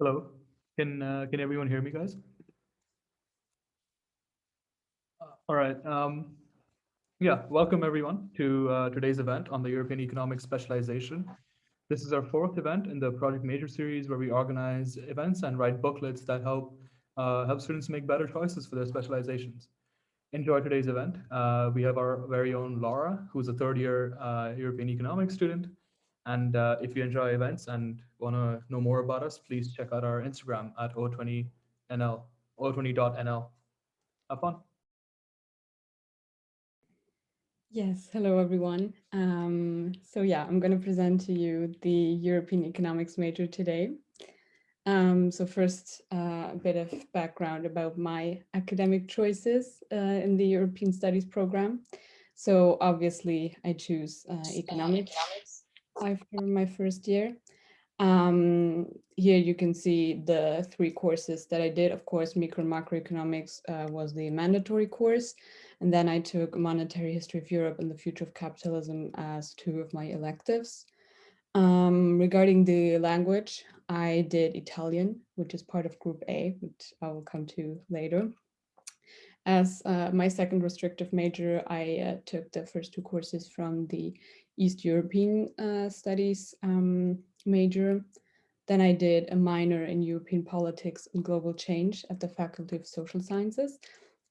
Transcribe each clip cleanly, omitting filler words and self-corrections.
Hello. Can everyone hear me, guys? All right. Yeah, welcome everyone to today's event on the European Economic Specialization. This is our fourth event in the Project Major series where we organize events and write booklets that help students make better choices for their specializations. Enjoy today's event. We have our very own Laura, who's a third year European Economics student. And if you enjoy events and want to know more about us, please check out our Instagram at O20NL, O20.NL. Have fun. Yes, hello everyone. I'm going to present to you the European economics major today. So first, a bit of background about my academic choices in the European Studies program. So obviously I choose economics for my first year. Here you can see the three courses that I did. Of course, micro and macroeconomics was the mandatory course. And then I took monetary history of Europe and the future of capitalism as two of my electives. Regarding the language, I did Italian, which is part of Group A, which I will come to later. As my second restrictive major, I took the first two courses from the East European Studies major. Then I did a minor in European politics and global change at the Faculty of Social Sciences.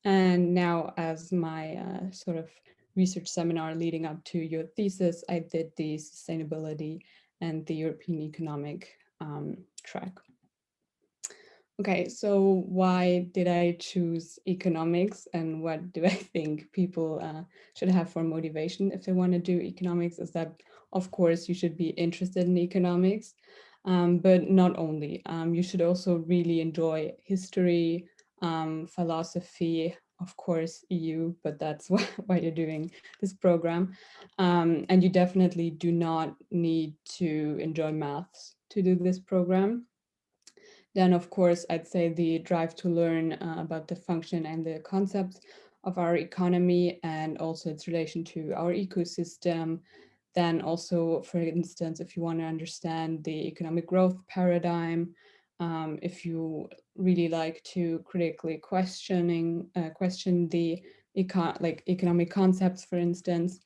And now as my sort of research seminar leading up to your thesis, I did the sustainability and the European economic track. Okay, so why did I choose economics and what do I think people should have for motivation if they want to do economics is that, of course, you should be interested in economics, but not only. You should also really enjoy history, philosophy, of course, EU, but that's why you're doing this program. And you definitely do not need to enjoy maths to do this program. Then, of course, I'd say the drive to learn about the function and the concepts of our economy and also its relation to our ecosystem. Then also, for instance, if you want to understand the economic growth paradigm, if you really like to critically question the economic concepts, for instance,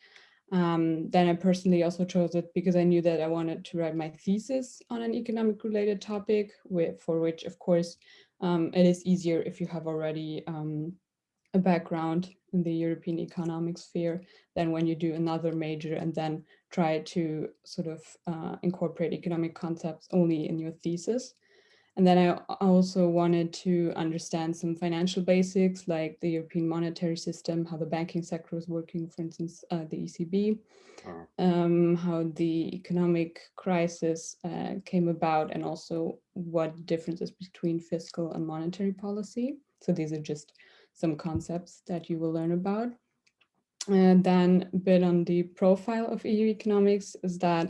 then I personally also chose it because I knew that I wanted to write my thesis on an economic related topic, for which, of course, it is easier if you have already a background in the European economic sphere than when you do another major and then try to sort of incorporate economic concepts only in your thesis. And then I also wanted to understand some financial basics like the European monetary system, how the banking sector is working, for instance, the ECB, how the economic crisis came about, and also what differences between fiscal and monetary policy. So these are just some concepts that you will learn about. And then a bit on the profile of EU economics is that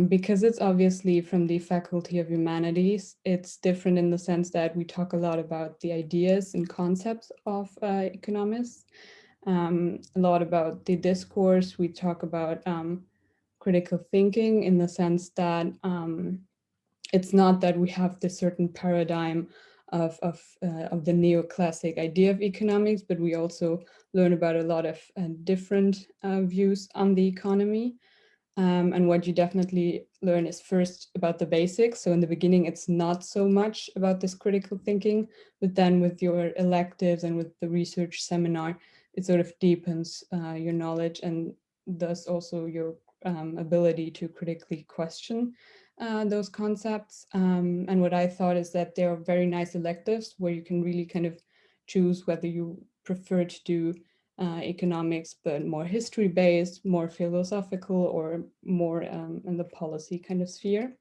because it's obviously from the Faculty of Humanities, it's different in the sense that we talk a lot about the ideas and concepts of economists, a lot about the discourse. We talk about critical thinking in the sense that it's not that we have this certain paradigm of the neoclassic idea of economics, but we also learn about a lot of different views on the economy. And what you definitely learn is first about the basics. So in the beginning, it's not so much about this critical thinking, but then with your electives and with the research seminar, it sort of deepens your knowledge and thus also your ability to critically question those concepts. And what I thought is that there are very nice electives where you can really kind of choose whether you prefer to do economics, but more history based, more philosophical, or more in the policy kind of sphere.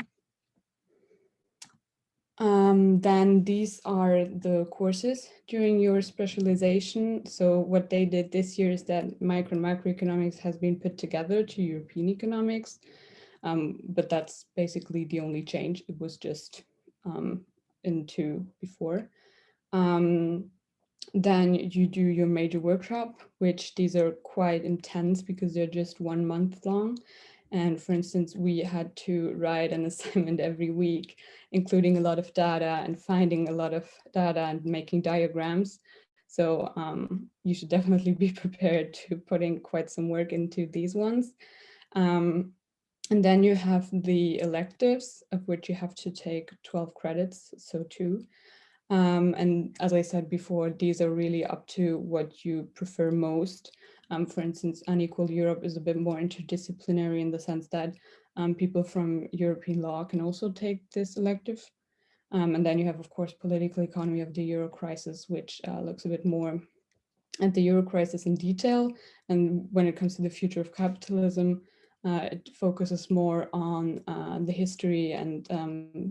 Then these are the courses during your specialization. So what they did this year is that micro and macroeconomics has been put together to European economics, but that's basically the only change. It was just into before. Then you do your major workshop, which these are quite intense because they're just 1 month long. And for instance, we had to write an assignment every week, including a lot of data and finding a lot of data and making diagrams. So you should definitely be prepared to put in quite some work into these ones. And then you have the electives, of which you have to take 12 credits, so 2. And as I said before, these are really up to what you prefer most. For instance, Unequal Europe is a bit more interdisciplinary in the sense that people from European law can also take this elective. And then you have, of course, Political Economy of the Euro Crisis, which looks a bit more at the Euro crisis in detail. And when it comes to the future of capitalism, it focuses more on the history and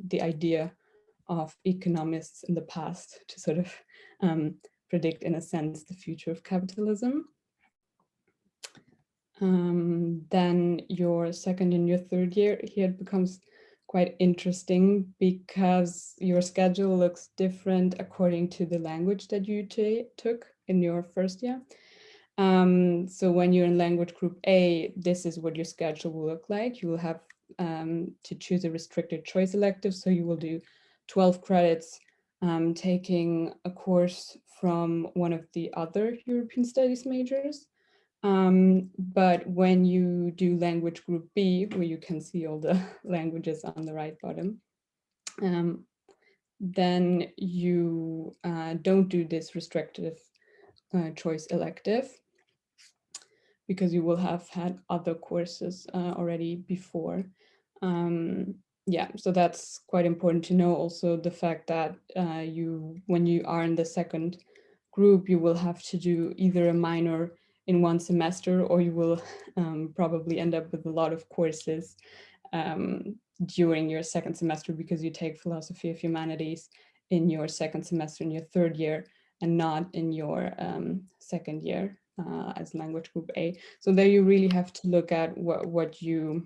the idea of economists in the past to sort of predict, in a sense, the future of capitalism. Then your second and your third year here it becomes quite interesting because your schedule looks different according to the language that you took in your first year. So when you're in language group A, this is what your schedule will look like. You will have to choose a restricted choice elective. So you will do 12 credits taking a course from one of the other European studies majors. But when you do language group B, where you can see all the languages on the right bottom, then you don't do this restrictive choice elective because you will have had other courses already before. Yeah, so that's quite important to know. Also the fact that when you are in the second group, you will have to do either a minor in one semester, or you will probably end up with a lot of courses during your second semester because you take philosophy of humanities in your second semester in your third year and not in your second year as language group A. So there you really have to look at what you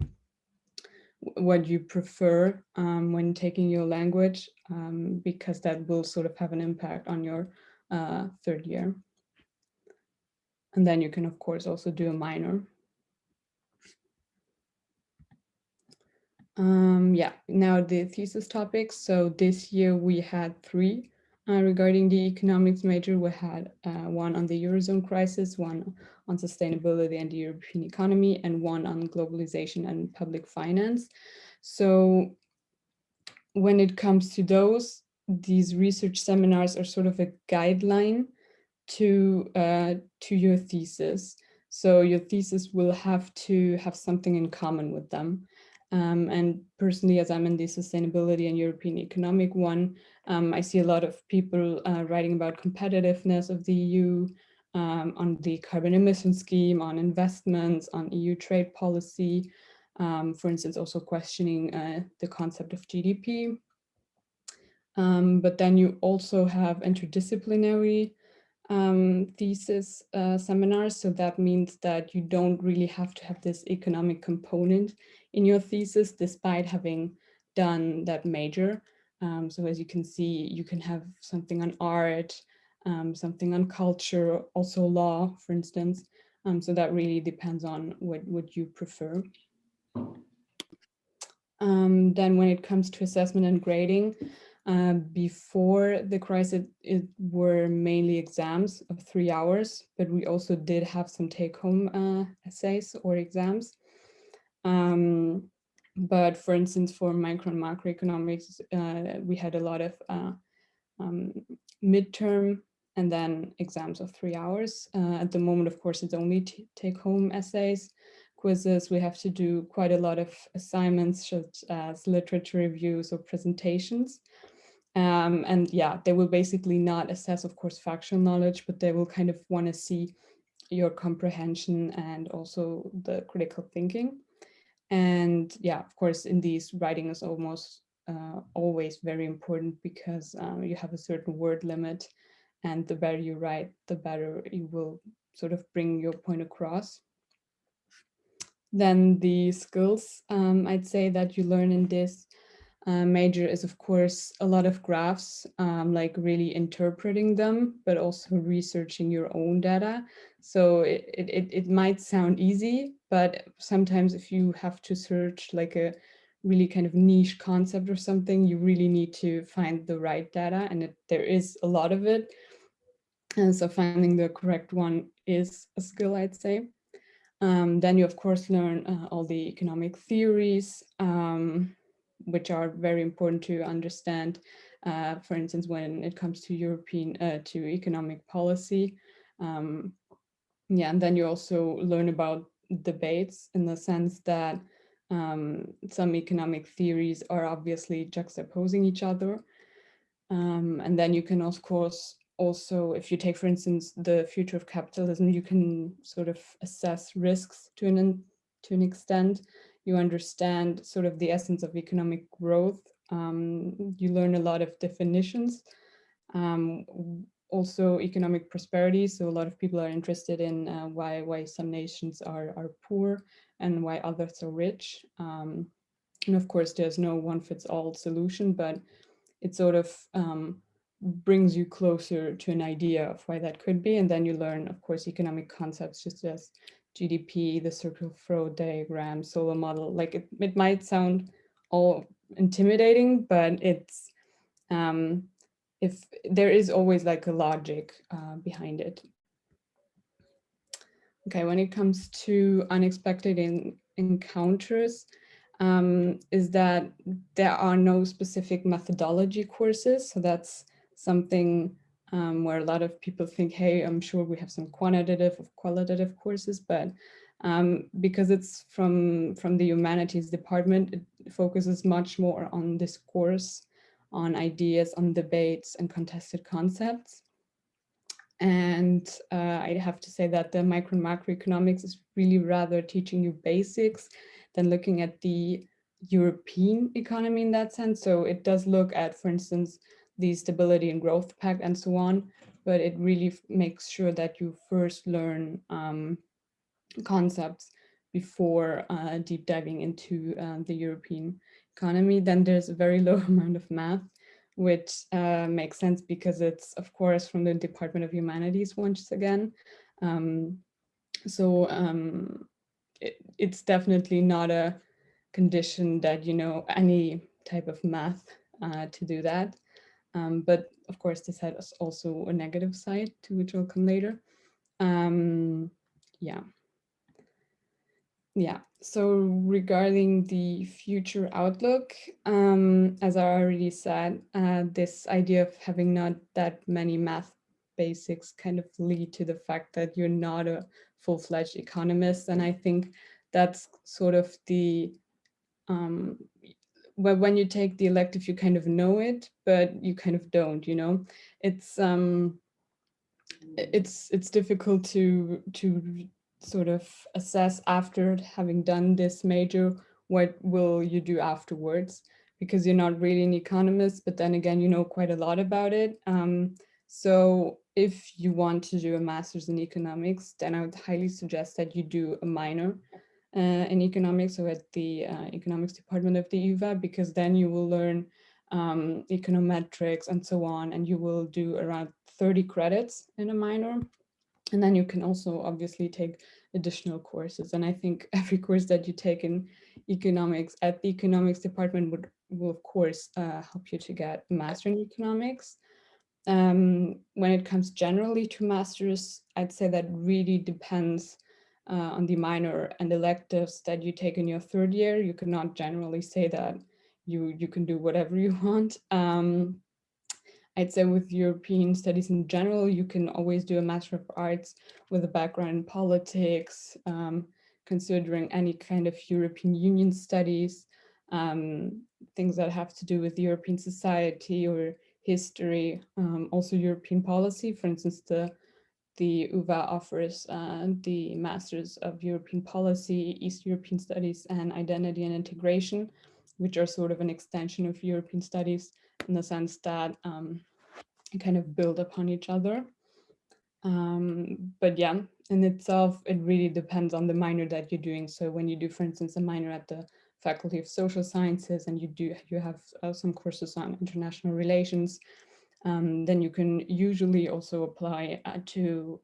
prefer when taking your language, because that will sort of have an impact on your third year. And then you can, of course, also do a minor. Yeah, now the thesis topics. So this year we had 3 regarding the economics major. We had one on the Eurozone crisis, one on sustainability and the European economy, and one on globalization and public finance. So when it comes to those, these research seminars are sort of a guideline to your thesis. So your thesis will have to have something in common with them. And personally, as I'm in the sustainability and European economic one, I see a lot of people writing about competitiveness of the EU, on the carbon emission scheme, on investments, on EU trade policy, for instance, also questioning the concept of GDP. But then you also have interdisciplinary thesis seminars. So that means that you don't really have to have this economic component in your thesis, despite having done that major. So as you can see, you can have something on art, something on culture, also law, for instance. So that really depends on what you prefer. Then when it comes to assessment and grading, before the crisis, it were mainly exams of 3 hours, but we also did have some take-home essays or exams. But for instance, for micro and macroeconomics, we had a lot of midterm and then exams of 3 hours. At the moment, of course, it's only take-home essays. Quizzes, we have to do quite a lot of assignments such as literature reviews or presentations. And yeah, they will basically not assess, of course, factual knowledge, but they will kind of want to see your comprehension and also the critical thinking. And yeah, of course, in these, writing is almost always very important because you have a certain word limit, and the better you write, the better you will sort of bring your point across. Then the skills, I'd say that you learn in this major is, of course, a lot of graphs, like really interpreting them, but also researching your own data. So it might sound easy, but sometimes if you have to search like a really kind of niche concept or something, you really need to find the right data, and there is a lot of it. And so finding the correct one is a skill, I'd say. Then you, of course, learn all the economic theories, which are very important to understand, for instance, when it comes to to economic policy. Yeah, and then you also learn about debates in the sense that some economic theories are obviously juxtaposing each other. And then you can, of course, also, if you take, for instance, the future of capitalism, you can sort of assess risks to an extent. You understand sort of the essence of economic growth. You learn a lot of definitions. Also economic prosperity. So a lot of people are interested in why some nations are poor and why others are rich. And of course, there's no one fits all solution, but it sort of brings you closer to an idea of why that could be. And then you learn, of course, economic concepts just as GDP, the circle flow diagram, Solow model. Like it might sound all intimidating, but it's if there is always like a logic behind it. Okay, when it comes to unexpected encounters, is that there are no specific methodology courses. So that's something where a lot of people think, hey, I'm sure we have some quantitative or qualitative courses, but because it's from the humanities department, it focuses much more on discourse, on ideas, on debates and contested concepts. And I have to say that the micro and macroeconomics is really rather teaching you basics than looking at the European economy in that sense. So it does look at, for instance, the Stability and Growth Pact and so on, but it really makes sure that you first learn concepts before deep diving into the European economy. Then there's a very low amount of math, which makes sense because it's, of course, from the Department of Humanities once again. It's definitely not a condition that you know any type of math to do that. But of course, this has also a negative side to which I'll come later. Yeah. Yeah, so regarding the future outlook, as I already said, this idea of having not that many math basics kind of lead to the fact that you're not a full-fledged economist. And I think that's sort of the, when you take the elective, you kind of know it, but you kind of don't, you know? It's difficult to sort of assess after having done this major, what will you do afterwards, because you're not really an economist, but then again, you know quite a lot about it. So if you want to do a master's in economics, then I would highly suggest that you do a minor in economics, so at the economics department of the UVA, because then you will learn econometrics and so on, and you will do around 30 credits in a minor. And then you can also obviously take additional courses. And I think every course that you take in economics at the economics department will of course help you to get a master in economics. When it comes generally to masters, I'd say that really depends on the minor and electives that you take in your third year. You cannot generally say that you can do whatever you want. I'd say with European studies in general, you can always do a Master of Arts with a background in politics, considering any kind of European Union studies, things that have to do with European society or history, also European policy. For instance, the UvA offers the Masters of European Policy, East European Studies, and Identity and Integration, which are sort of an extension of European studies in the sense that kind of build upon each other. But yeah, in itself, it really depends on the minor that you're doing. So when you do, for instance, a minor at the Faculty of Social Sciences and you have some courses on international relations, then you can usually also apply to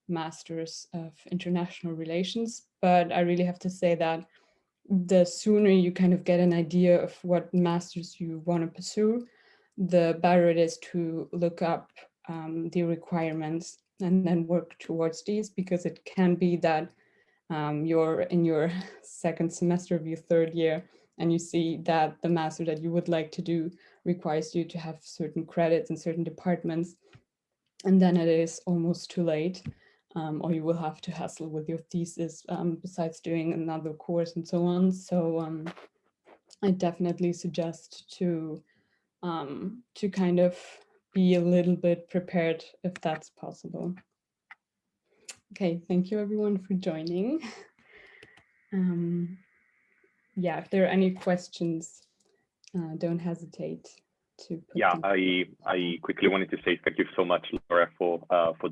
Masters of International Relations. But I really have to say that the sooner you kind of get an idea of what masters you want to pursue, the better it is to look up the requirements and then work towards these, because it can be that you're in your second semester of your third year and you see that the master that you would like to do requires you to have certain credits in certain departments, and then it is almost too late. Or you will have to hustle with your thesis besides doing another course and so on. So I definitely suggest to kind of be a little bit prepared if that's possible. Okay, thank you everyone for joining. Yeah, if there are any questions, don't hesitate to put Yeah, them. I quickly wanted to say thank you so much, Laura, for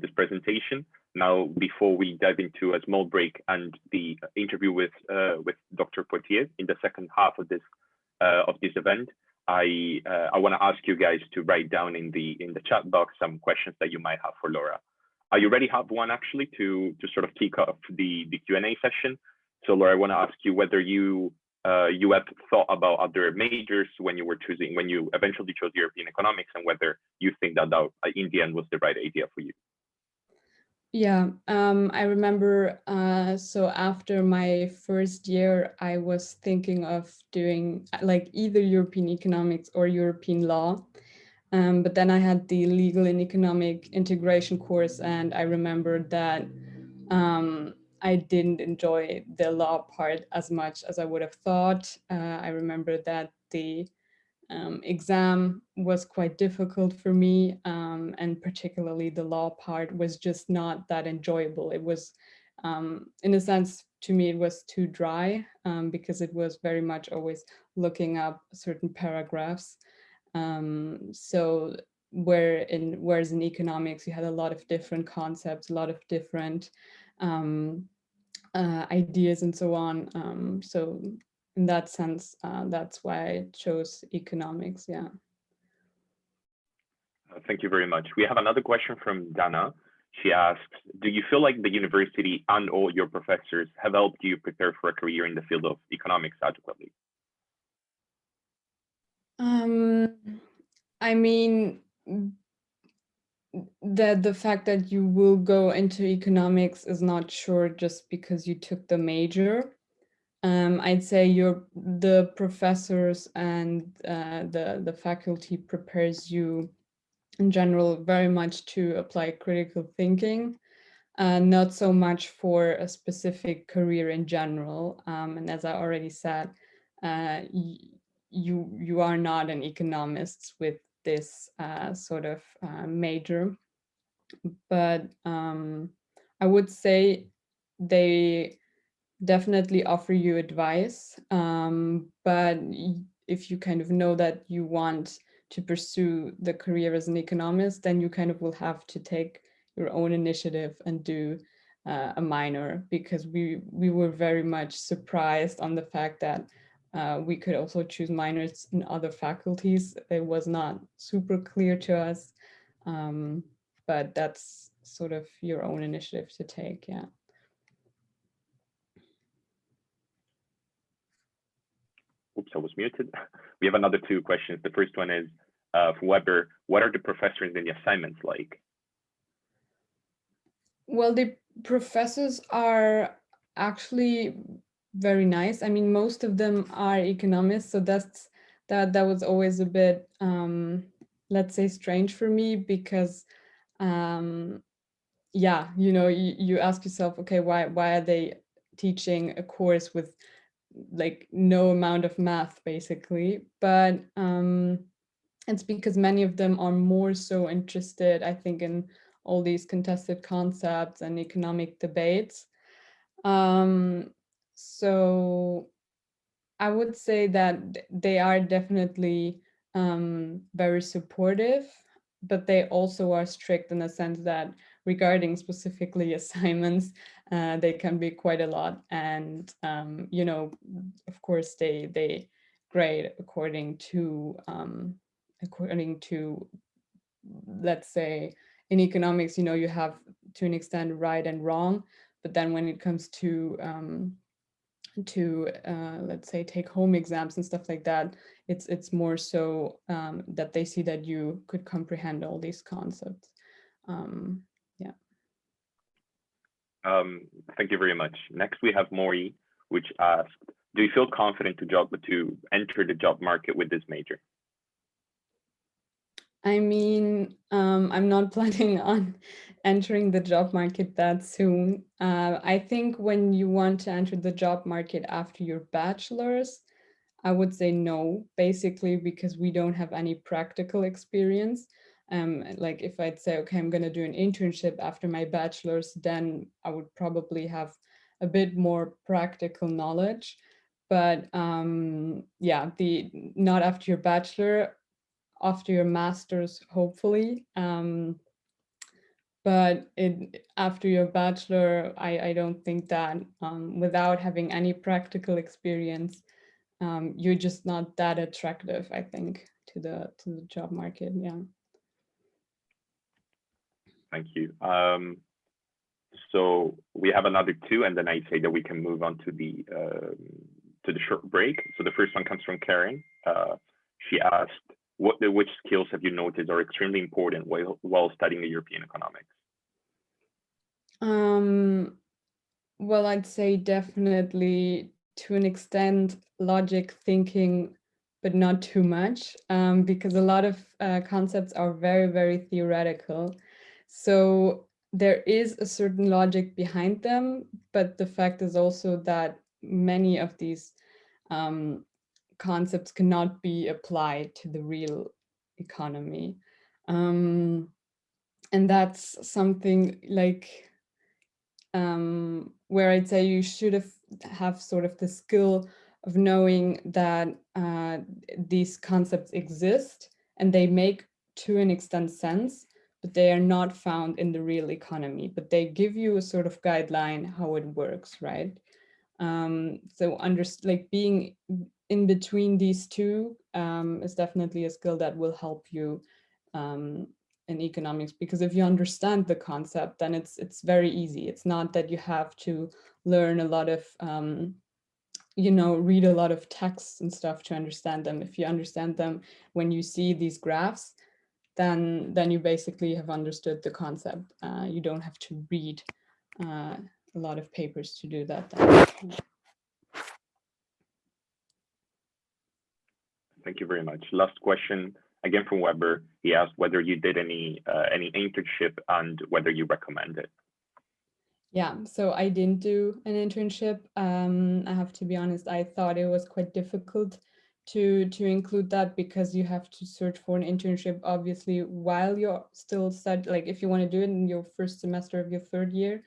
this presentation. Now, before we dive into a small break and the interview with Dr. Poitier in the second half of this event, I want to ask you guys to write down in the chat box some questions that you might have for Laura. I already have one actually to sort of kick off the Q&A session. So Laura, I want to ask you whether you have thought about other majors when you eventually chose European economics, and whether you think that in the end was the right idea for you. Yeah, I remember, so after my first year, I was thinking of doing like either European economics or European law. But then I had the legal and economic integration course, and I remembered that I didn't enjoy the law part as much as I would have thought. I remember that the exam was quite difficult for me, and particularly the law part was just not that enjoyable. It was, in a sense, to me, it was too dry, because it was very much always looking up certain paragraphs. So whereas in economics, you had a lot of different concepts, a lot of different ideas and so on. So in that sense, that's why I chose economics. Yeah. Thank you very much. We have another question from Dana. She asks, do you feel like the university and all your professors have helped you prepare for a career in the field of economics adequately? I mean, the fact that you will go into economics is not sure just because you took the major. I'd say the professors and the faculty prepares you in general very much to apply critical thinking, not so much for a specific career in general. And as I already said, you are not an economist with this sort of major, but I would say they definitely offer you advice, but if you kind of know that you want to pursue the career as an economist, then you kind of will have to take your own initiative and do a minor, because we were very much surprised on the fact that we could also choose minors in other faculties. It was not super clear to us, but that's sort of your own initiative to take. Yeah. Oops, I was muted. We have another two questions. The first one is, for Weber, what are the professors and the assignments like? Well, the professors are actually very nice. I mean, most of them are economists, so that was always a bit, let's say, strange for me, because yeah, you ask yourself, okay, why are they teaching a course with like no amount of math basically? But it's because many of them are more so interested, I think, in all these contested concepts and economic debates. So I would say that they are definitely very supportive, but they also are strict in the sense that regarding specifically assignments, they can be quite a lot. And, you know, of course, they grade according to, let's say, in economics, you know, you have to an extent right and wrong, but then when it comes to let's say take home exams and stuff like that, it's more so that they see that you could comprehend all these concepts. Yeah. Thank you very much. Next, we have Mori, which asked, do you feel confident to enter the job market with this major? I mean, I'm not planning on entering the job market that soon. I think when you want to enter the job market after your bachelor's, I would say no, basically because we don't have any practical experience. Like if I'd say, okay, I'm going to do an internship after my bachelor's, then I would probably have a bit more practical knowledge. But yeah, not after your bachelor, after your master's, hopefully. But after your bachelor, I don't think that without having any practical experience, you're just not that attractive, I think, to the job market. Yeah. Thank you. So we have another two, and then I say that we can move on to the short break. So the first one comes from Karen. She asked, which skills have you noticed are extremely important while studying European economics? Well, I'd say definitely to an extent logic thinking, but not too much, because a lot of concepts are very, very theoretical. So there is a certain logic behind them, but the fact is also that many of these concepts cannot be applied to the real economy. And that's something like where I'd say you should have sort of the skill of knowing that these concepts exist and they make to an extent sense, but they are not found in the real economy, but they give you a sort of guideline how it works, right? So like being in between these two is definitely a skill that will help you in economics, because if you understand the concept, then it's very easy. It's not that you have to learn a lot of you know, read a lot of texts and stuff to understand them. If you understand them when you see these graphs, then you basically have understood the concept. You don't have to read a lot of papers to do that then. Thank you very much. Last question, again from Weber. He asked whether you did any internship and whether you recommend it. Yeah, so I didn't do an internship. I have to be honest, I thought it was quite difficult to include that because you have to search for an internship, obviously, while you're still studying. Like if you want to do it in your first semester of your third year,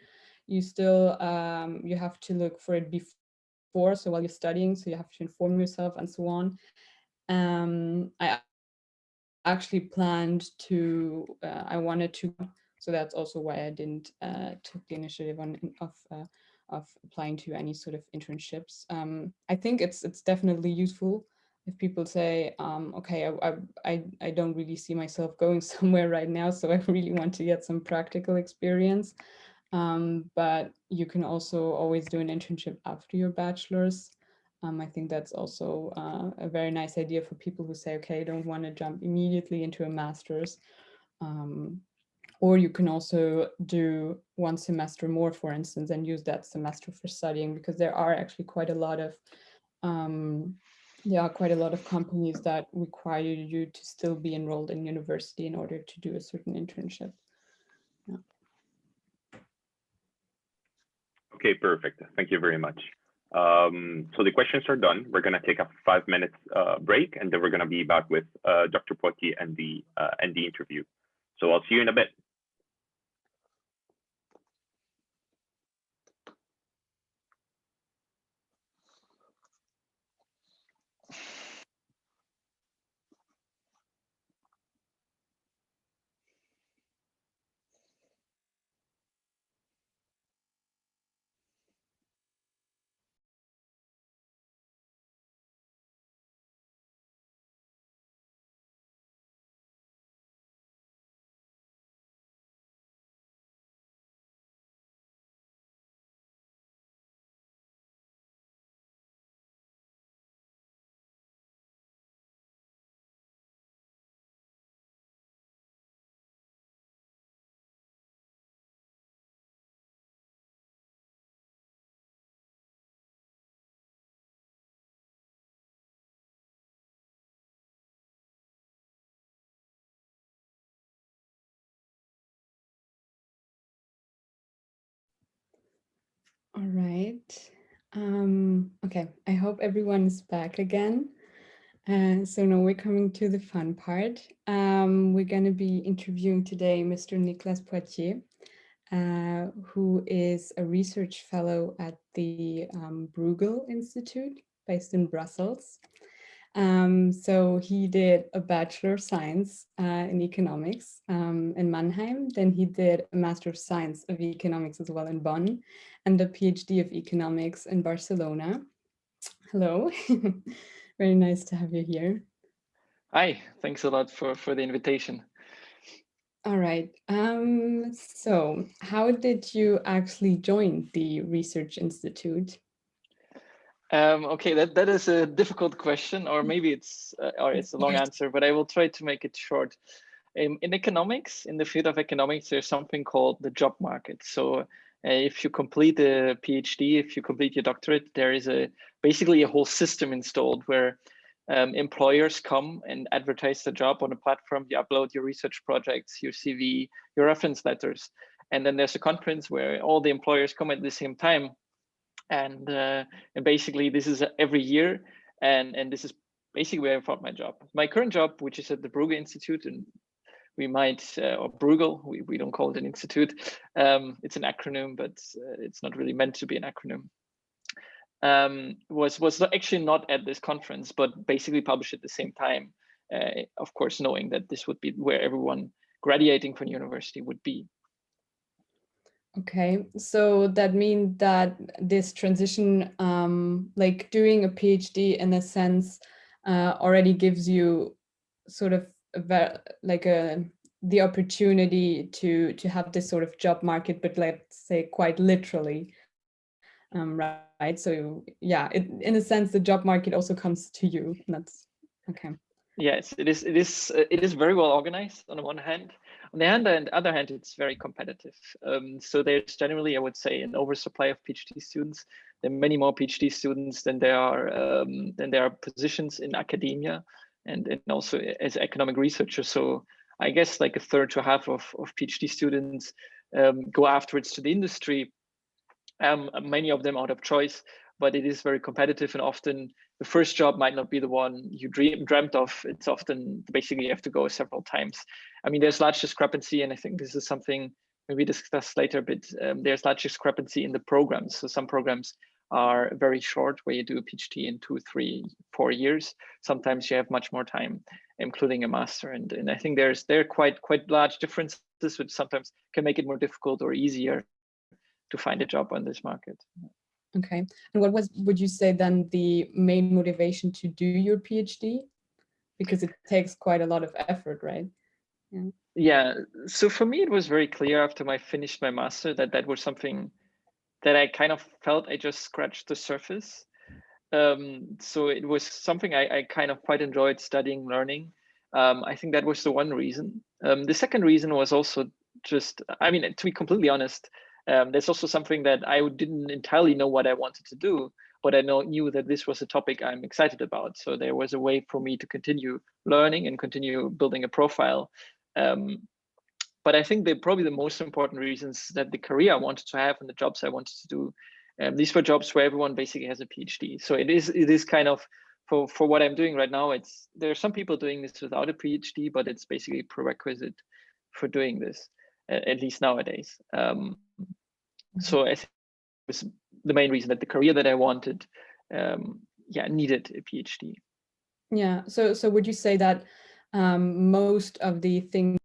you still, you have to look for it before, so while you're studying, so you have to inform yourself and so on. I actually planned to, I wanted to, so that's also why I didn't took the initiative of applying to any sort of internships. I think it's definitely useful if people say, okay, I don't really see myself going somewhere right now, so I really want to get some practical experience. But you can also always do an internship after your bachelor's. I think that's also a very nice idea for people who say, okay, I don't want to jump immediately into a master's. Or you can also do one semester more, for instance, and use that semester for studying, because there are actually quite a lot of companies that require you to still be enrolled in university in order to do a certain internship. Yeah. Okay, perfect. Thank you very much. So the questions are done. We're going to take a 5 minutes break, and then we're going to be back with Dr. Poitier and the interview. So I'll see you in a bit. All right. Okay, I hope everyone is back again. So now we're coming to the fun part. We're going to be interviewing today Mr. Nicolas Poitier, who is a research fellow at the Bruegel Institute based in Brussels. So he did a Bachelor of Science in Economics in Mannheim. Then he did a Master of Science of Economics as well in Bonn, and a PhD of Economics in Barcelona. Hello, very nice to have you here. Hi, thanks a lot for the invitation. All right. So how did you actually join the Research Institute? Okay, that is a difficult question, or maybe it's a long answer, but I will try to make it short. In economics, in the field of economics, there's something called the job market. So if you complete a PhD, if you complete your doctorate, there is basically a whole system installed where employers come and advertise the job on a platform. You upload your research projects, your CV, your reference letters, and then there's a conference where all the employers come at the same time. And basically this is every year, and this is basically where I found my job. My current job, which is at the Bruegel Institute, and we might, or Bruegel, we don't call it an institute. It's an acronym, but it's not really meant to be an acronym. Was actually not at this conference, but basically published at the same time. Of course, knowing that this would be where everyone graduating from university would be. Okay, so that means that this transition, like doing a PhD in a sense, already gives you sort of the opportunity to have this sort of job market, but let's say quite literally, right? So yeah, in a sense, the job market also comes to you. That's okay. Yes, it is very well organized on the one hand. On the other hand, it's very competitive. So there's generally, I would say, an oversupply of PhD students. There are many more PhD students than there are positions in academia, and also as economic researchers. So I guess like a third to half of PhD students go afterwards to the industry. Many of them out of choice, but it is very competitive, and often the first job might not be the one you dreamt of. It's often basically you have to go several times. I mean, there's large discrepancy, and I think this is something maybe discuss later, but there's large discrepancy in the programs. So some programs are very short, where you do a PhD in 2, 3, 4 years. Sometimes you have much more time, including a master, and I think there are quite large differences, which sometimes can make it more difficult or easier to find a job on this market. Okay, and what would you say then the main motivation to do your PhD? Because it takes quite a lot of effort, right? Yeah, so for me, it was very clear after I finished my master that was something that I kind of felt I just scratched the surface. So it was something I kind of quite enjoyed studying, learning. I think that was the one reason. The second reason was also just, I mean, to be completely honest, there's also something that I didn't entirely know what I wanted to do, but I knew that this was a topic I'm excited about. So there was a way for me to continue learning and continue building a profile. But I think probably the most important reasons that the career I wanted to have and the jobs I wanted to do, these were jobs where everyone basically has a PhD. So it is kind of, for what I'm doing right now, there are some people doing this without a PhD, but it's basically a prerequisite for doing this, at least nowadays. So I think it was the main reason that the career that I wanted, needed a PhD. Yeah. So would you say that most of the things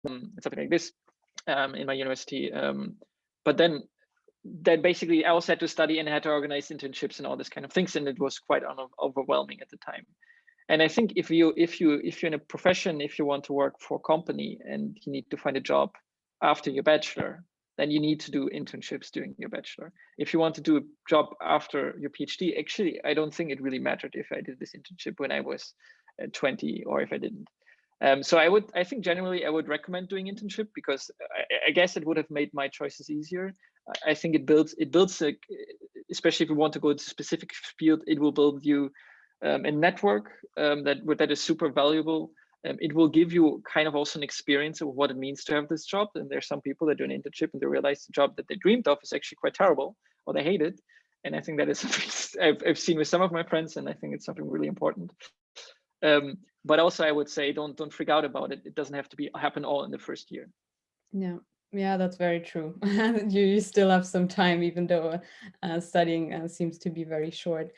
and something like this in my university. But then that basically I also had to study and had to organize internships and all this kind of things, and it was quite overwhelming at the time. And I think if you're in a profession, if you want to work for a company and you need to find a job after your bachelor, then you need to do internships during your bachelor. If you want to do a job after your PhD, actually, I don't think it really mattered if I did this internship when I was 20 or if I didn't. So I think generally I would recommend doing internship because I guess it would have made my choices easier. I think it builds especially if you want to go to a specific field, it will build you a network that is super valuable. It will give you kind of also an experience of what it means to have this job. And there's some people that do an internship and they realize the job that they dreamed of is actually quite terrible or they hate it. And I think that is something I've seen with some of my friends, and I think it's something really important. But also I would say don't freak out about it. It doesn't have to happen all in the first year. Yeah, that's very true. You still have some time, even though studying seems to be very short.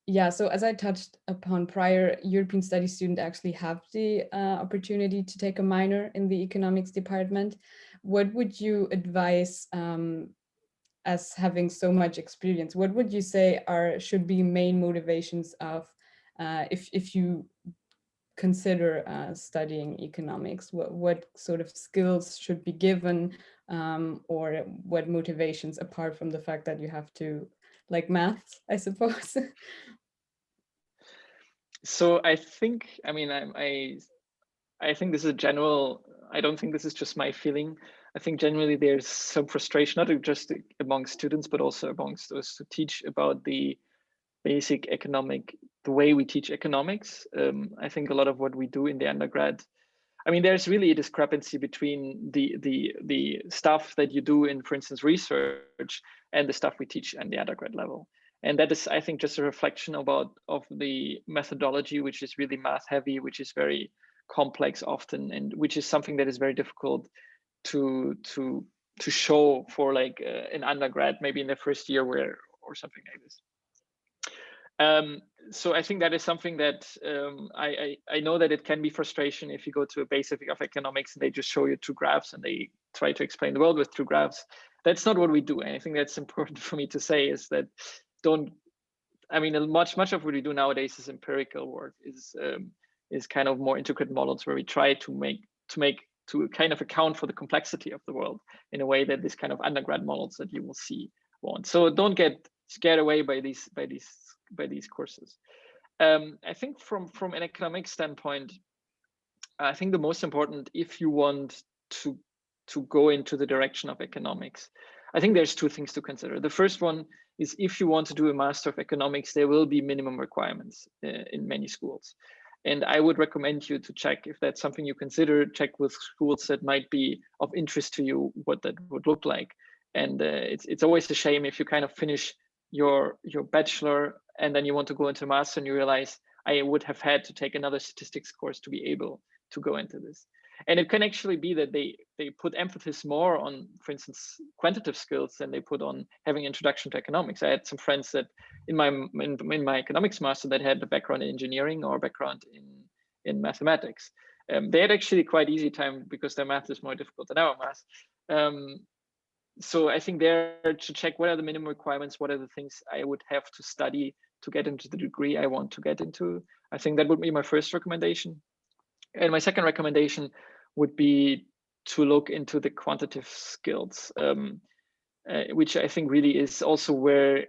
Yeah, so as I touched upon prior, European studies students actually have the opportunity to take a minor in the economics department. What would you advise as having so much experience? What would you say should be main motivations of if you consider studying economics? What sort of skills should be given, or what motivations apart from the fact that you have to like maths, I suppose? So I think, I mean, I think this is general. I don't think this is just my feeling. I think generally there's some frustration, not just among students, but also amongst those who teach about the basic the way we teach economics. I think a lot of what we do in the undergrad, I mean, there's really a discrepancy between the stuff that you do in, for instance, research and the stuff we teach at the undergrad level. And that is, I think, just a reflection of the methodology, which is really math heavy, which is very complex often, and which is something that is very difficult to show for like an undergrad, maybe in the first year or something like this. So I think that is something that I know that it can be frustration if you go to a basic of economics and they just show you two graphs and they try to explain the world with two graphs. That's not what we do. And I think that's important for me to say is that much of what we do nowadays is empirical work, is kind of more intricate models where we try to kind of account for the complexity of the world in a way that this kind of undergrad models that you will see won't. So don't get scared away by these courses. I think from an economic standpoint, I think the most important, if you want to go into the direction of economics, I think there's two things to consider. The first one is if you want to do a Master of Economics, there will be minimum requirements in many schools. And I would recommend you to check if that's something you consider, check with schools that might be of interest to you, what that would look like. And it's always a shame if you kind of finish your bachelor and then you want to go into master and you realize I would have had to take another statistics course to be able to go into this. And it can actually be that they put emphasis more on, for instance, quantitative skills than they put on having introduction to economics. I had some friends that in my economics master that had a background in engineering or background in mathematics. They had actually quite easy time because their math is more difficult than our math. So I think there to check what are the minimum requirements, what are the things I would have to study to get into the degree I want to get into. I think that would be my first recommendation. And my second recommendation would be to look into the quantitative skills, which I think really is also where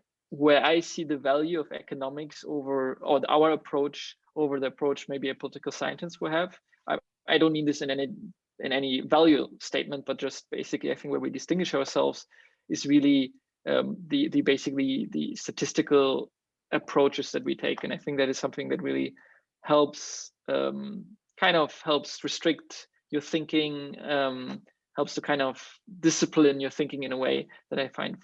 I see the value of economics or our approach over the approach maybe a political scientist will have. I don't mean this in any value statement, but just basically I think where we distinguish ourselves is really basically the statistical approaches that we take. And I think that is something that really helps helps restrict your thinking, helps to kind of discipline your thinking in a way that I find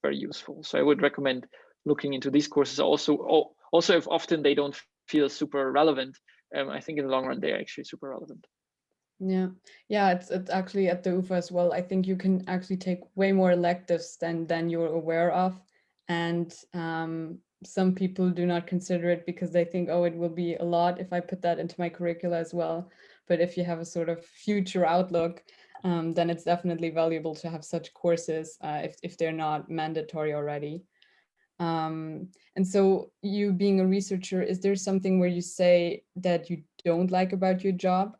very useful. So I would recommend looking into these courses also if often they don't feel super relevant. I think in the long run, they're actually super relevant. Yeah, it's actually at the UFA as well. I think you can actually take way more electives than you're aware of. And some people do not consider it because they think, oh, it will be a lot if I put that into my curricula as well. but if you have a sort of future outlook, then it's definitely valuable to have such courses if they're not mandatory already. And so you being a researcher, is there something where you say that you don't like about your job?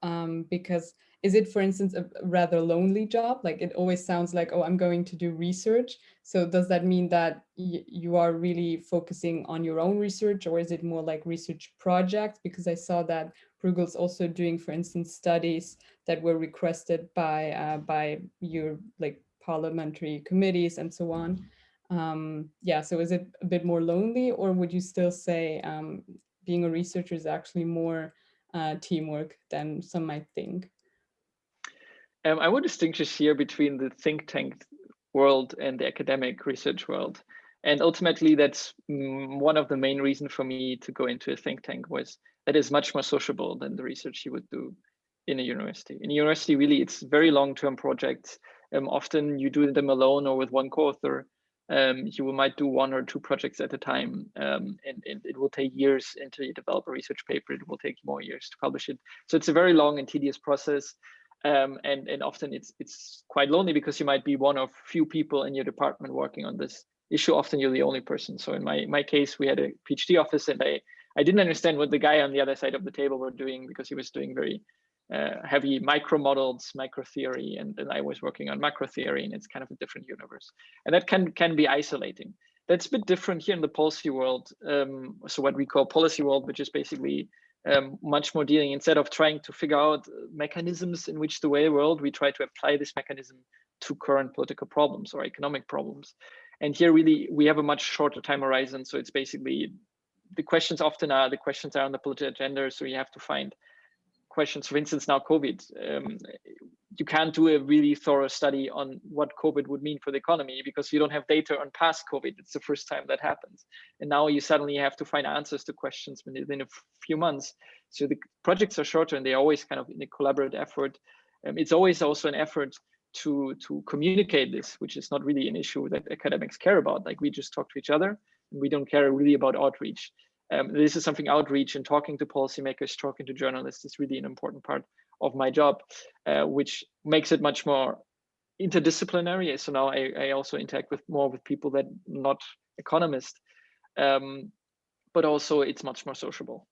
Because is it, for instance, a rather lonely job? Like it always sounds like, oh, I'm going to do research. So does that mean that you are really focusing on your own research, or is it more like research projects? Because I saw that Bruegel's also doing, for instance, studies that were requested by your like parliamentary committees and so on. Yeah, so is it a bit more lonely, or would you still say being a researcher is actually more teamwork than some might think? I would distinguish here between the think tank world and the academic research world. And ultimately, that's one of the main reasons for me to go into a think tank, was that is much more sociable than the research you would do in a university. In a university, really, it's very long-term projects. Often you do them alone or with one co-author. You might do 1 or 2 projects at a time, and it will take years until you develop a research paper. It will take more years to publish it. So it's a very long and tedious process. And often it's quite lonely because you might be one of few people in your department working on this issue. Often you're the only person. So in my case, we had a PhD office, and I didn't understand what the guy on the other side of the table were doing, because he was doing very heavy micro models, micro theory, and I was working on macro theory, and it's kind of a different universe. And that can be isolating. That's a bit different here in the policy world. So what we call policy world, which is basically much more dealing, instead of trying to figure out mechanisms in which the way world, we try to apply this mechanism to current political problems or economic problems. And here really we have a much shorter time horizon. So it's basically the questions often are on the political agenda. So you have to find questions. For instance, now COVID, you can't do a really thorough study on what COVID would mean for the economy because you don't have data on past COVID. It's the first time that happens. And now you suddenly have to find answers to questions within a few months. So the projects are shorter, and they're always kind of in a collaborative effort. It's always also an effort to communicate this, which is not really an issue that academics care about. Like, we just talk to each other, and we don't care really about outreach. This is something, outreach and talking to policymakers, talking to journalists, is really an important part of my job, which makes it much more interdisciplinary. So now I also interact more with people that are not economists, but also it's much more sociable.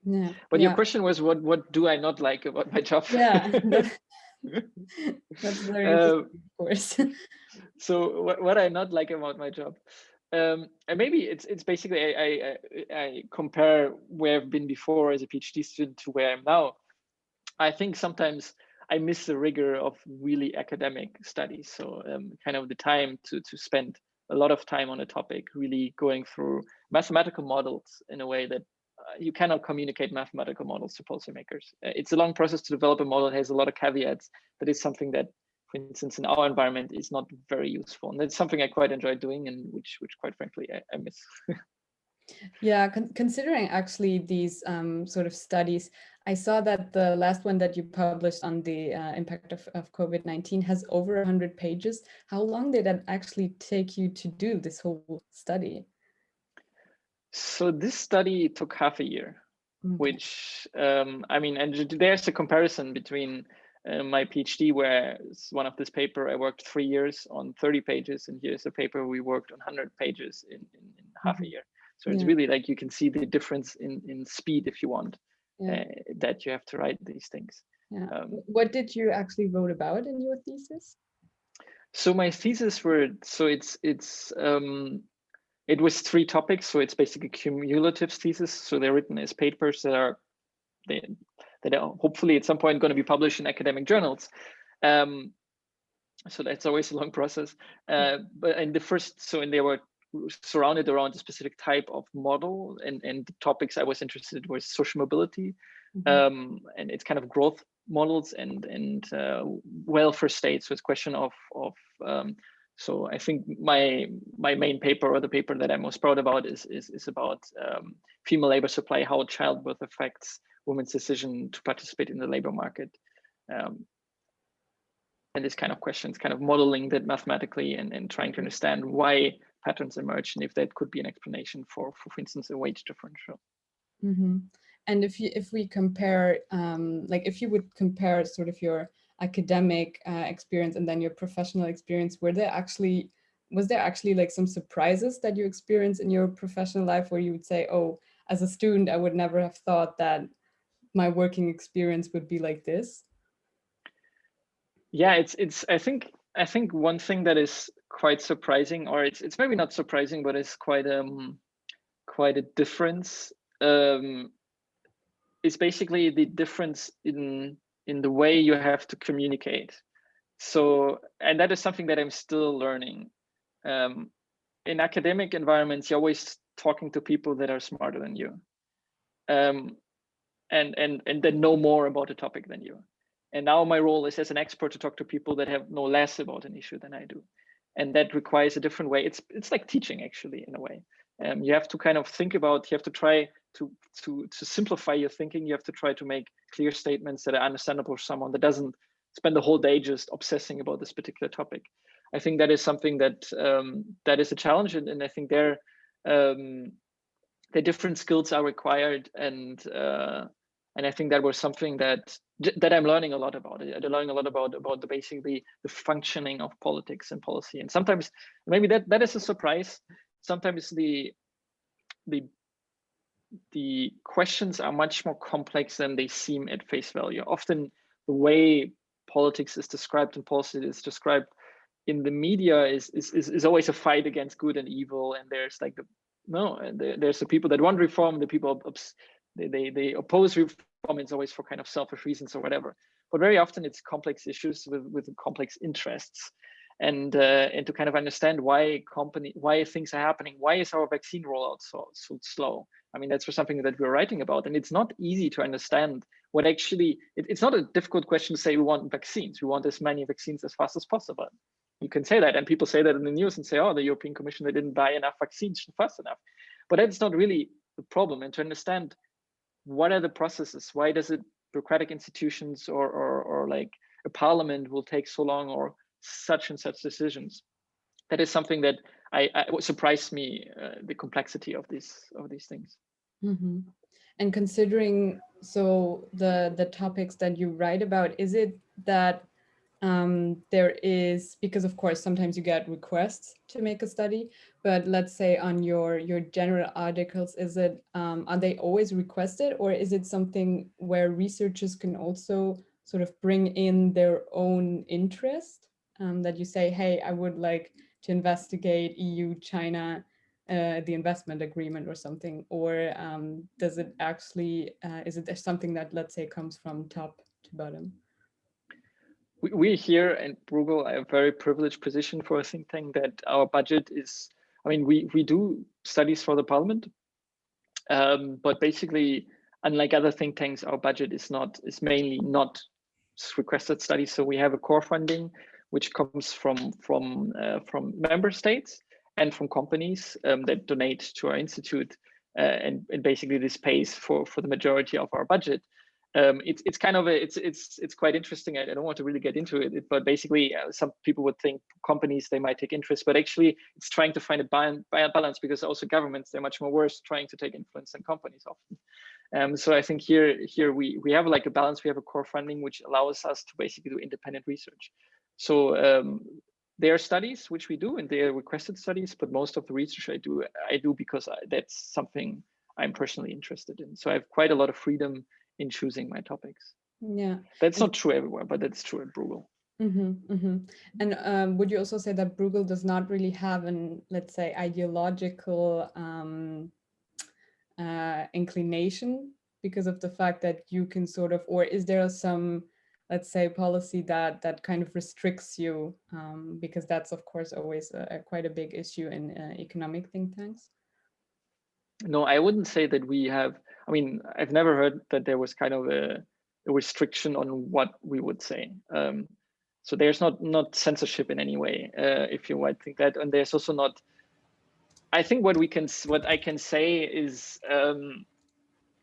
Yeah. But your question was, what do I not like about my job? Yeah, that's very interesting, of course. So what I not like about my job, and maybe it's basically I compare where I've been before as a PhD student to where I am now. I think sometimes I miss the rigor of really academic studies. So kind of the time to spend a lot of time on a topic, really going through mathematical models in a way that you cannot communicate mathematical models to policymakers. It's a long process to develop a model. It has a lot of caveats. That is something that, for instance, in our environment is not very useful. And that's something I quite enjoy doing, and which quite frankly, I miss. Yeah, considering actually these sort of studies, I saw that the last one that you published on the impact of COVID-19 has over 100 pages. How long did that actually take you to do this whole study? So this study took half a year, which, I mean, and there's a comparison between my PhD, where one of this paper I worked 3 years on 30 pages, and here's a paper we worked on 100 pages in half a year. So it's really like you can see the difference in speed, if you want, that you have to write these things. Yeah. What did you actually wrote about in your thesis? So my thesis it was 3 topics. So it's basically cumulative thesis. So they're written as papers that are hopefully at some point going to be published in academic journals. So that's always a long process. But in the first, they were surrounded around a specific type of model, and the topics I was interested in was social mobility, and it's kind of growth models and welfare states. So it's question of so I think my main paper, or the paper that I'm most proud about, is about female labor supply, how childbirth affects women's decision to participate in the labor market. And this kind of questions, kind of modeling that mathematically and trying to understand why patterns emerge, and if that could be an explanation for instance, a wage differential. And if we compare, like if you would compare sort of your academic experience and then your professional experience, was there actually like some surprises that you experienced in your professional life where you would say, oh, as a student, I would never have thought that my working experience would be like this? Yeah, I think one thing that is quite surprising, or it's maybe not surprising, but it's quite a difference, is basically the difference in the way you have to communicate. So, and that is something that I'm still learning. In academic environments, you're always talking to people that are smarter than you, and that know more about the topic than you. And now my role is as an expert to talk to people that know less about an issue than I do, and that requires a different way. It's like teaching, actually, in a way. You have to kind of think about. You have to try to simplify your thinking. You have to try to make clear statements that are understandable for someone that doesn't spend the whole day just obsessing about this particular topic. I think that is something that that is a challenge, and I think the different skills are required, and I think that was something that I'm learning a lot about. I'm learning a lot about basically the functioning of politics and policy, and sometimes maybe that is a surprise. Sometimes the questions are much more complex than they seem at face value. Often the way politics is described and policy is described in the media is always a fight against good and evil, and there's like there's the people that want reform, the people they oppose reform. It's always for kind of selfish reasons or whatever, but very often it's complex issues with complex interests, and to kind of understand why things are happening. Why is our vaccine rollout so slow? I mean, that's for something that we're writing about, and it's not easy to understand what actually. It's not a difficult question to say we want vaccines. We want as many vaccines as fast as possible. You can say that, and people say that in the news and say, oh, the European Commission, they didn't buy enough vaccines fast enough. But that's not really the problem. And to understand what are the processes, why does it bureaucratic institutions or like a parliament will take so long, or such and such decisions, that is something that I surprised me, the complexity of these things. Mm-hmm. And considering the topics that you write about, is it that there is, because of course sometimes you get requests to make a study, but let's say on your general articles, is it are they always requested, or is it something where researchers can also sort of bring in their own interest, that you say, hey, I would like to investigate EU-China the investment agreement or something, or does it actually is it something that, let's say, comes from top to bottom? We here at Bruegel are a very privileged position for a think tank that our budget is, I mean, we do studies for the parliament, but basically, unlike other think tanks, our budget is mainly not requested studies. So we have a core funding, which comes from member states and from companies that donate to our institute, and basically this pays for the majority of our budget. It's kind of it's quite interesting. I don't want to really get into it, but basically some people would think companies, they might take interest, but actually it's trying to find a balance, because also governments, they're much more worse trying to take influence than companies often. So I think here we have like a balance. We have a core funding which allows us to basically do independent research. So there are studies which we do, and they are requested studies, but most of the research I do because that's something I'm personally interested in. So I have quite a lot of freedom in choosing my topics. Yeah, that's not true everywhere, but that's true at Bruegel. Mm-hmm, mm-hmm. And would you also say that Bruegel does not really have an, let's say, ideological inclination, because of the fact that you can sort of, or is there some, let's say, policy that kind of restricts you, because that's of course always quite a big issue in economic think tanks? No, I wouldn't say that we have. I mean, I've never heard that there was kind of a restriction on what we would say. So there's not censorship in any way, if you might think that. And there's also not. I think what I can say is,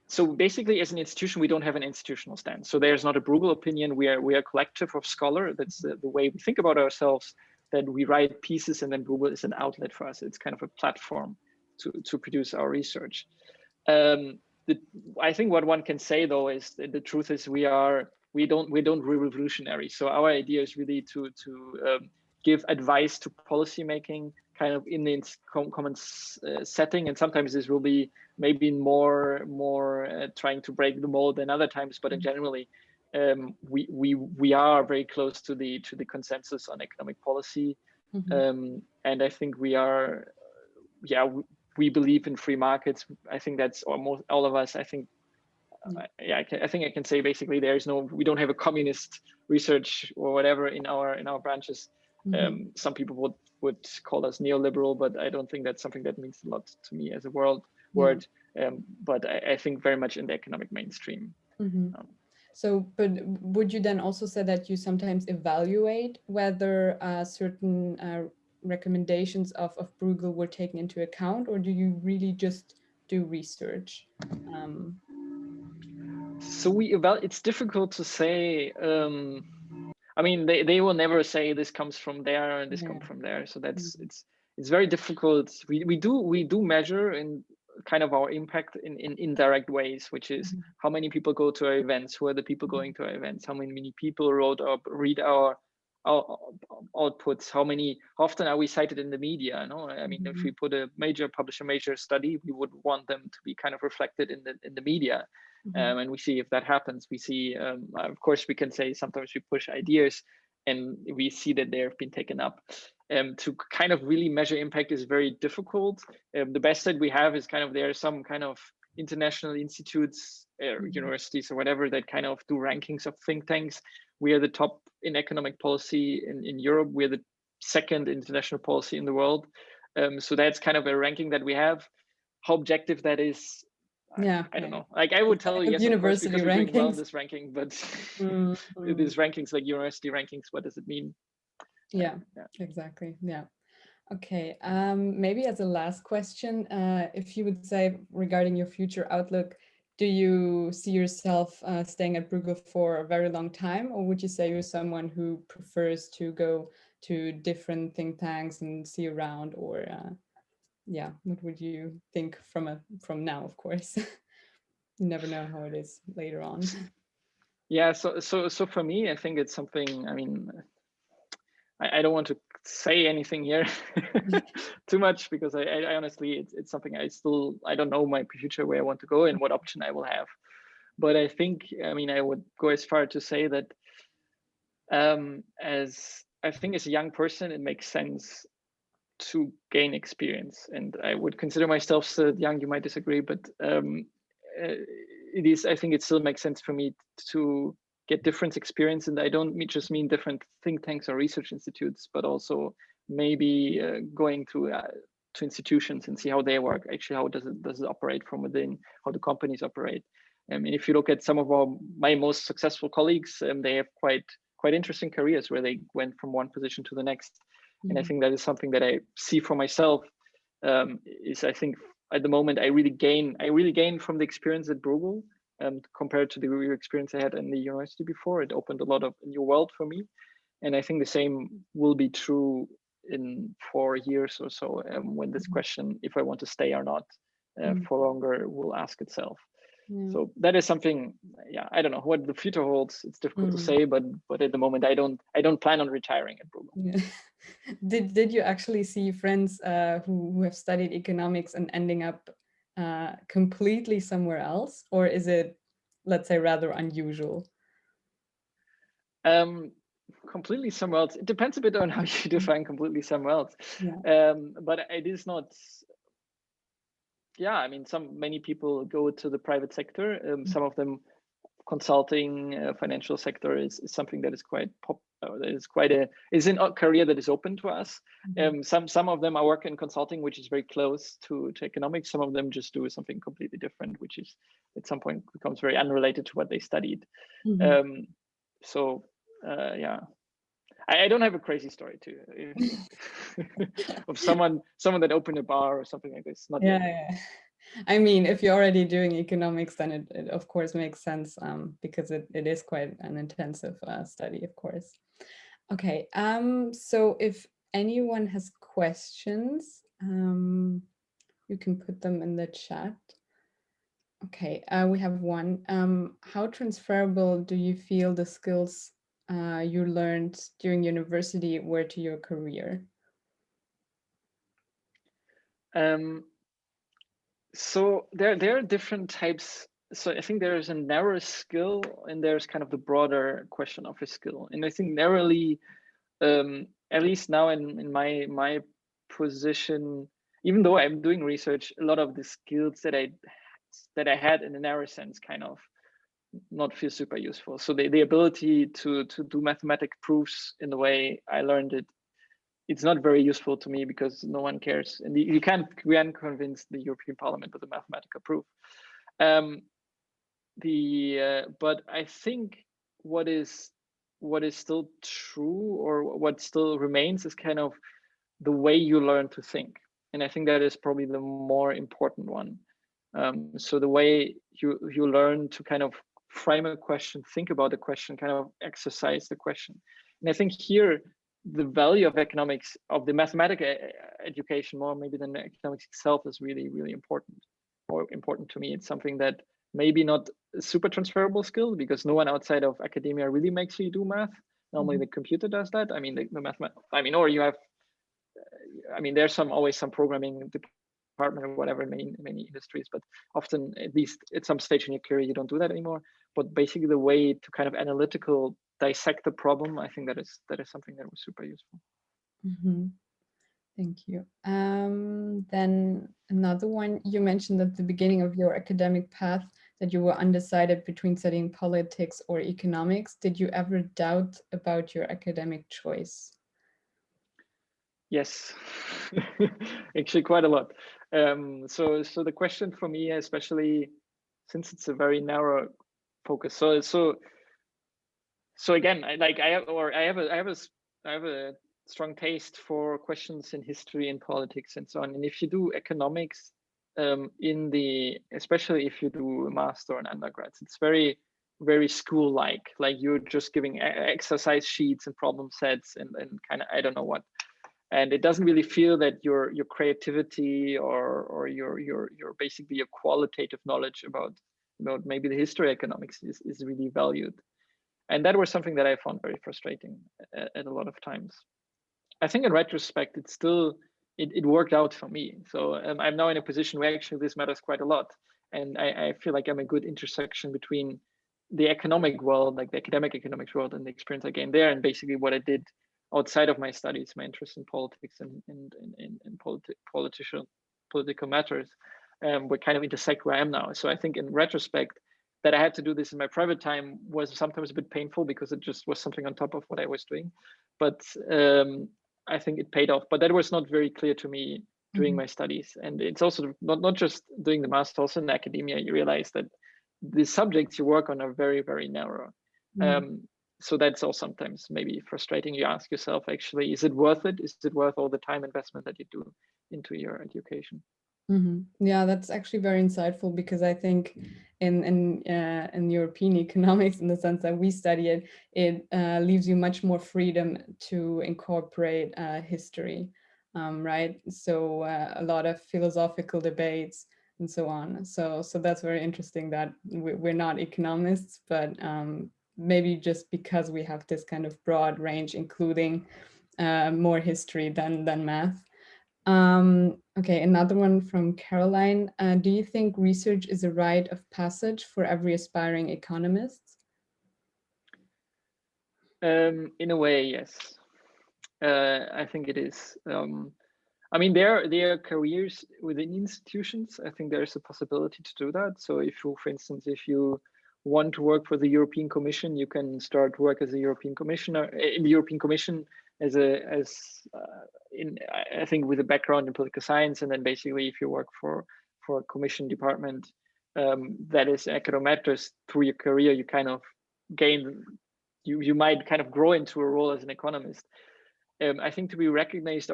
so basically, as an institution, we don't have an institutional stance. So there's not a Bruegel opinion. We are a collective of scholars. That's the way we think about ourselves. That we write pieces, and then Bruegel is an outlet for us. It's kind of a platform to produce our research. I think what one can say though is that the truth is we don't revolutionary. So our idea is really to give advice to policy making kind of in its common setting, and sometimes this will be maybe more trying to break the mold than other times, but in generally we are very close to the consensus on economic policy. And I think we are, we believe in free markets. I think that's almost all of us. I think, I think I can say basically we don't have a communist research or whatever in our branches. Some people would call us neoliberal, but I don't think that's something that means a lot to me as a word. But I think very much in the economic mainstream. So, but would you then also say that you sometimes evaluate whether certain recommendations of Bruegel were taken into account, or do you really just do research? So it's difficult to say. I mean, they will never say this comes from there and this comes from there. So that's it's very difficult. We do measure in kind of our impact in indirect ways, which is how many people go to our events, who are the people going to our events, how many people read our outputs, how often are we cited in the media? No, I mean, if we publish a major study, we would want them to be kind of reflected in the media. And we see if that happens. We see, of course, we can say sometimes we push ideas and we see that they have been taken up. To kind of really measure impact is very difficult. The best that we have is kind of there are some kind of international institutes, universities or whatever that kind of do rankings of think tanks. We are the top in economic policy in Europe. We're the second international policy in the world. So that's kind of a ranking that we have. How objective that is, I don't know. Like I would tell you, yes, university of course, because we're doing well in this ranking, but these rankings, like university rankings, what does it mean? Yeah, exactly. Yeah. Okay. Maybe as a last question, if you would say regarding your future outlook, do you see yourself staying at Bruegel for a very long time, or would you say you're someone who prefers to go to different think tanks and see around, or what would you think from now? Of course, you never know how it is later on. Yeah. So for me, I think it's something. I mean, I don't want to say anything here too much because I honestly, it's something I don't know my future, where I want to go and what option I will have. But I think, I mean, I would go as far to say that as a young person, it makes sense to gain experience. And I would consider myself still young, you might disagree, but I think it still makes sense for me to get different experience. And I don't just mean different think tanks or research institutes, but also maybe going to institutions and see how they work. Actually, how does it operate from within, how the companies operate. I mean, if you look at some of my most successful colleagues, they have quite interesting careers where they went from one position to the next. And I think that is something that I see for myself. Is I think at the moment I really gain from the experience at Bruegel. Compared to the real experience I had in the university before. It opened a lot of a new world for me. And I think the same will be true in 4 years or so, when this question, if I want to stay or not for longer, will ask itself. So that is something, I don't know what the future holds. It's difficult to say, but at the moment I don't plan on retiring at Bruegel. Did you actually see friends who have studied economics and ending up completely somewhere else, or is it, let's say, rather unusual? Completely somewhere else. It depends a bit on how you define completely somewhere else. But it is not. I mean, many people go to the private sector. Some of them, consulting, financial sector is something that is quite is a career that is open to us. Some of them are working in consulting, which is very close to economics. Some of them just do something completely different, which is at some point becomes very unrelated to what they studied. I don't have a crazy story of someone that opened a bar or something like this. Not yet. I mean, if you're already doing economics, then it of course makes sense, because it is quite an intensive study, of course. Okay, so if anyone has questions, you can put them in the chat. Okay, we have one. How transferable do you feel the skills you learned during university were to your career? So there are different types. So I think there is a narrow skill and there's kind of the broader question of a skill. And I think narrowly, at least now in my position, even though I'm doing research, a lot of the skills that I had in a narrow sense kind of not feel super useful. So the ability to do mathematic proofs in the way I learned it, it's not very useful to me because no one cares, and you can't convince the European Parliament with a mathematical proof. But I think what is still true, or what still remains, is kind of the way you learn to think, and I think that is probably the more important one. So the way you learn to kind of frame a question, think about the question, kind of exercise the question, and I think here the value of economics, of the mathematical education, more maybe than economics itself, is really, really important, or important to me. It's something that maybe not a super transferable skill, because no one outside of academia really makes you do math. Normally the computer does that. I mean, the math, I mean, or you have, I mean, there's always some programming department or whatever in many industries, but often, at least at some stage in your career, you don't do that anymore. But basically the way to kind of analytical dissect the problem, I think that is something that was super useful. Mm-hmm. Thank you. Then another one, you mentioned at the beginning of your academic path that you were undecided between studying politics or economics. Did you ever doubt about your academic choice? Yes, actually quite a lot. So the question for me, especially since it's a very narrow focus. So again, I have a strong taste for questions in history and politics and so on. And if you do economics, especially if you do a master and undergrads, it's very, very school-like. Like you're just giving exercise sheets and problem sets and kind of, I don't know what. And it doesn't really feel that your creativity or your basically your qualitative knowledge about maybe the history of economics is really valued. And that was something that I found very frustrating at a lot of times. I think in retrospect, it worked out for me. So I'm now in a position where actually this matters quite a lot. And I feel like I'm a good intersection between the economic world, like the academic economics world, and the experience I gained there, and basically what I did outside of my studies, my interest in politics and political matters, would kind of intersect where I am now. So I think in retrospect, that I had to do this in my private time was sometimes a bit painful, because it just was something on top of what I was doing. But I think it paid off. But that was not very clear to me during my studies. And it's also not just doing the master, also in academia, you realize that the subjects you work on are very, very narrow. So that's also sometimes maybe frustrating. You ask yourself, actually, is it worth it? Is it worth all the time investment that you do into your education? Yeah, that's actually very insightful, because I think in European economics, in the sense that we study it, it leaves you much more freedom to incorporate history, right? So a lot of philosophical debates and so on. So that's very interesting that we're not economists, but maybe just because we have this kind of broad range, including more history than math. Okay, another one from Caroline. Do you think research is a rite of passage for every aspiring economist? In a way, yes. I think it is. I mean, there are careers within institutions. I think there's a possibility to do that. So if you, for instance, if you want to work for the European Commission, you can start work as a European Commissioner in the European Commission I think with a background in political science, and then basically if you work for a commission department that is econometrics through your career, you kind of gain, you might kind of grow into a role as an economist. I think to be recognized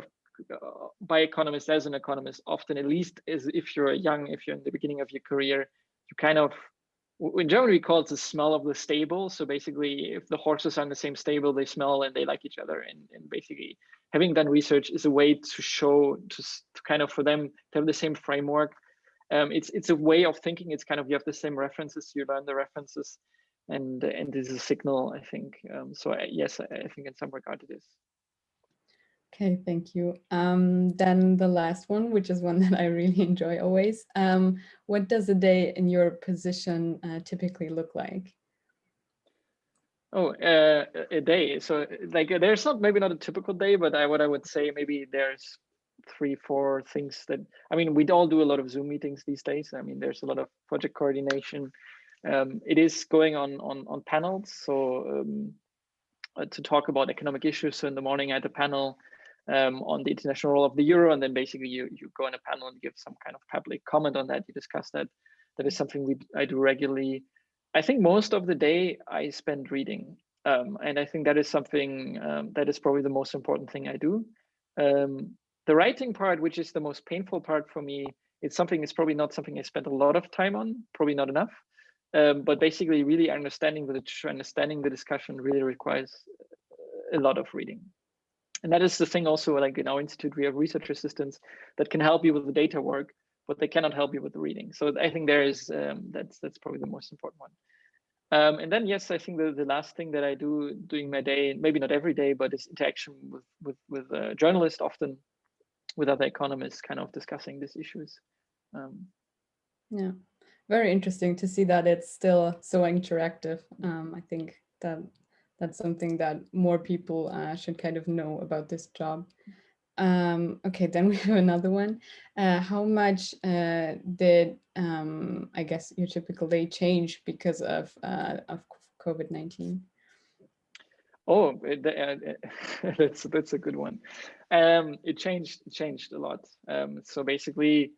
by economists as an economist, often, at least as if you're if you're in the beginning of your career, you kind of, in German we call it the smell of the stable. So basically, if the horses are in the same stable, they smell and they like each other. And basically, having done research is a way to show, to kind of for them to have the same framework it's a way of thinking. It's kind of, you have the same references, you learn the references, and this is a signal, I think. So yes, I think in some regard it is. Okay, thank you. Then the last one, which is one that I really enjoy always. What does a day in your position typically look like? Oh, a day. So like there's maybe not a typical day, but what I would say, maybe there's 3-4 things that, I mean, we all do a lot of Zoom meetings these days. I mean, there's a lot of project coordination. It is going on panels. So to talk about economic issues. So in the morning I had a panel on the international role of the euro, and then basically you go on a panel and give some kind of public comment on that. You discuss that. That is something I do regularly. I think most of the day I spend reading, and I think that is something that is probably the most important thing I do. The writing part, which is the most painful part for me, it's probably not something I spend a lot of time on, probably not enough. But basically, really understanding the discussion really requires a lot of reading. And that is the thing also, like in our institute, we have research assistants that can help you with the data work, but they cannot help you with the reading. So I think there is, that's probably the most important one. And then, yes, I think the last thing that I do during my day, maybe not every day, but is interaction with journalists, often with other economists, kind of discussing these issues. Yeah, very interesting to see that it's still so interactive. I think that's something that more people should kind of know about this job. Okay, then we have another one. How much did I guess your typical day change because of COVID-19? Oh, that's a good one. It changed a lot. So basically,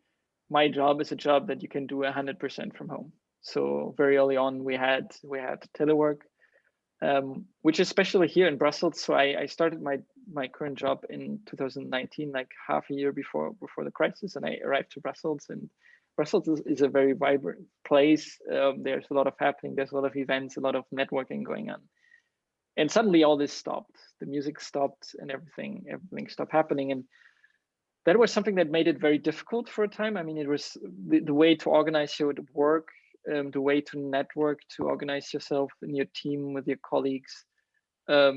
my job is a job that you can do 100% from home. So very early on, we had telework, which is especially here in Brussels. So I started my current job in 2019, like half a year before the crisis, and I arrived to Brussels. And Brussels is a very vibrant place. There's a lot of happening. There's a lot of events, a lot of networking going on. And suddenly all this stopped. The music stopped, and everything stopped happening. And that was something that made it very difficult for a time. I mean, it was the way to organize your work, the way to network, to organize yourself in your team with your colleagues. I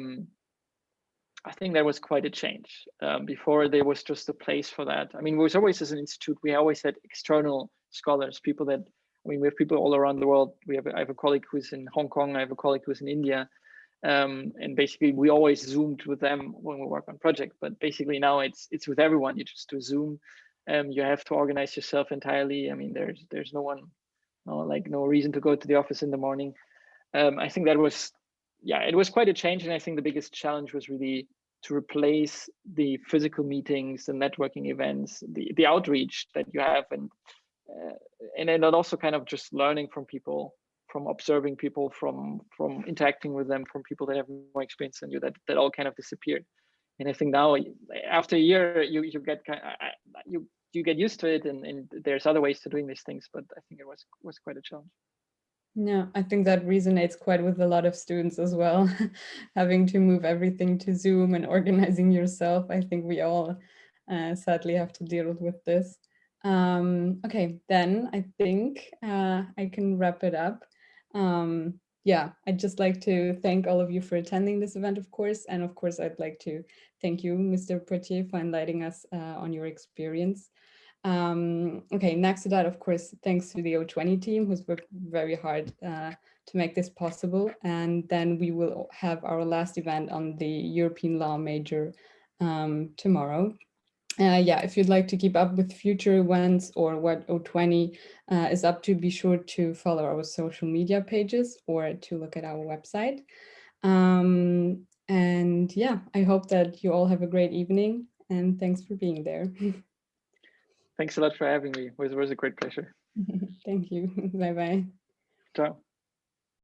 think that was quite a change. Before, there was just a place for that. I mean, it was always, as an institute, we always had external scholars, people that, I mean, we have people all around the world. I have a colleague who's in Hong Kong. I have a colleague who's in India. And basically we always Zoomed with them when we work on projects, but basically now it's with everyone. You just do Zoom. You have to organize yourself entirely. I mean, there's no reason to go to the office in the morning. I think that was, yeah, it was quite a change. And I think the biggest challenge was really to replace the physical meetings, the networking events, the outreach that you have, and then also kind of just learning from people, from observing people, from interacting with them, from people that have more experience than you, that all kind of disappeared. And I think now, after a year, you get used to it, and there's other ways to doing these things. But I think it was quite a challenge. Yeah, I think that resonates quite with a lot of students as well. Having to move everything to Zoom and organizing yourself. I think we all sadly have to deal with this. Okay, then I think I can wrap it up. Yeah, I'd just like to thank all of you for attending this event, of course. And of course, I'd like to thank you, Mr. Poitier, for enlightening us on your experience. Okay, next to that, of course, thanks to the O20 team, who's worked very hard to make this possible. And then we will have our last event on the European law major tomorrow. Yeah, if you'd like to keep up with future events or what O20 is up to, be sure to follow our social media pages or to look at our website. And yeah, I hope that you all have a great evening, and thanks for being there. Thanks a lot for having me. It was a great pleasure. Thank you. Bye-bye. Ciao.